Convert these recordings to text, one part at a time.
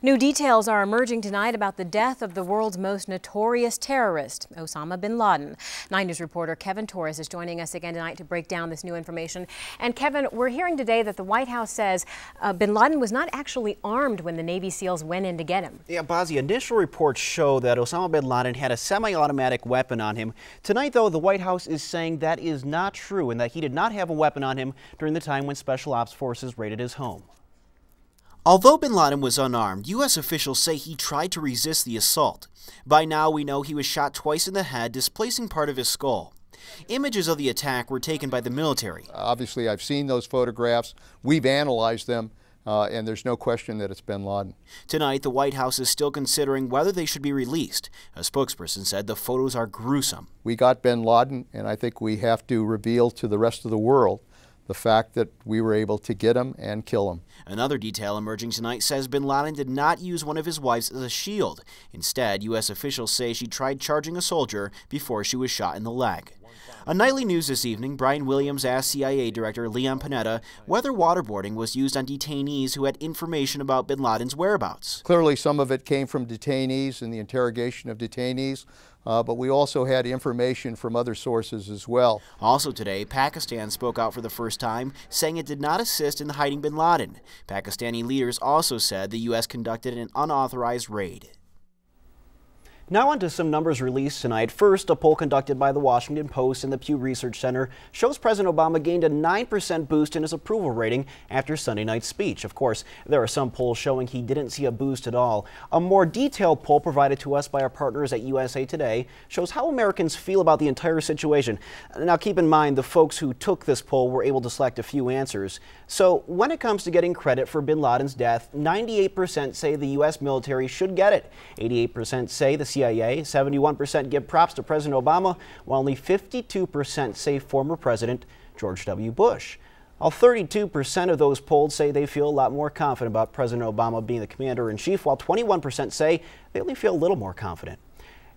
New details are emerging tonight about the death of the world's most notorious terrorist, Osama bin Laden. 9 News reporter Kevin Torres is joining us again tonight to break down this new information. And Kevin, we're hearing today that the White House says bin Laden was not actually armed when the Navy SEALs went in to get him. Yeah, Bazzi, initial reports show that Osama bin Laden had a semi-automatic weapon on him. Tonight, though, the White House is saying that is not true and that he did not have a weapon on him during the time when Special Ops forces raided his home. Although bin Laden was unarmed, U.S. officials say he tried to resist the assault. By now, we know he was shot twice in the head, displacing part of his skull. Images of the attack were taken by the military. Obviously, I've seen those photographs. We've analyzed them, and there's no question that it's bin Laden. Tonight, the White House is still considering whether they should be released. A spokesperson said the photos are gruesome. We got bin Laden, and I think we have to reveal to the rest of the world the fact that we were able to get him and kill him. Another detail emerging tonight says bin Laden did not use one of his wives as a shield. Instead, U.S. officials say she tried charging a soldier before she was shot in the leg. On Nightly News this evening, Brian Williams asked CIA Director Leon Panetta whether waterboarding was used on detainees who had information about bin Laden's whereabouts. Clearly, some of it came from detainees and the interrogation of detainees, but we also had information from other sources as well. Also today, Pakistan spoke out for the first time, saying it did not assist in hiding bin Laden. Pakistani leaders also said the U.S. conducted an unauthorized raid. Now on to some numbers released tonight. First, a poll conducted by the Washington Post and the Pew Research Center shows President Obama gained a 9% boost in his approval rating after Sunday night's speech. Of course, there are some polls showing he didn't see a boost at all. A more detailed poll provided to us by our partners at USA Today shows how Americans feel about the entire situation. Now keep in mind, the folks who took this poll were able to select a few answers. So when it comes to getting credit for bin Laden's death, 98% say the U.S. military should get it. 88% say the CIA, 71% give props to President Obama, while only 52% say former President George W. Bush. While 32% of those polled say they feel a lot more confident about President Obama being the commander-in-chief, while 21% say they only feel a little more confident.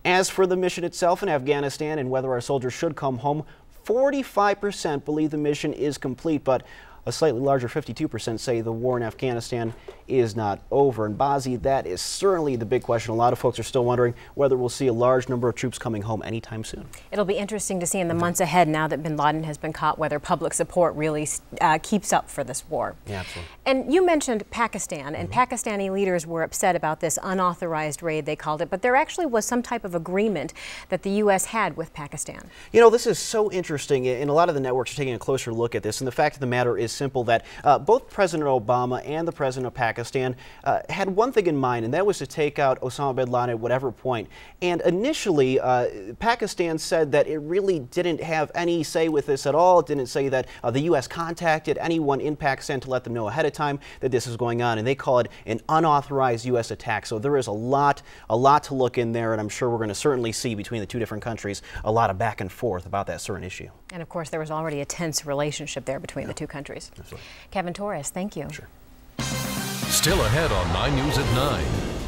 As for the mission itself in Afghanistan and whether our soldiers should come home, 45% believe the mission is complete, but a slightly larger 52% say the war in Afghanistan is not over. And Bazzi, that is certainly the big question. A lot of folks are still wondering whether we'll see a large number of troops coming home anytime soon. It'll be interesting to see in the months ahead, now that bin Laden has been caught, whether public support really keeps up for this war. Yeah, absolutely. And you mentioned Pakistan, and Pakistani leaders were upset about this unauthorized raid, they called it, but there actually was some type of agreement that the U.S. had with Pakistan. You know, this is so interesting, and a lot of the networks are taking a closer look at this, and the fact of the matter is simple, that both President Obama and the President of Pakistan had one thing in mind, and that was to take out Osama bin Laden at whatever point. And initially, Pakistan said that it really didn't have any say with this at all. It didn't say that the U.S. contacted anyone in Pakistan to let them know ahead of time that this is going on, and they call it an unauthorized U.S. attack. So there is a lot to look in there, and I'm sure we're going to certainly see between the two different countries a lot of back and forth about that certain issue. And of course, there was already a tense relationship there between the two countries. Absolutely. Kevin Torres, thank you. Sure. Still ahead on 9 News at 9.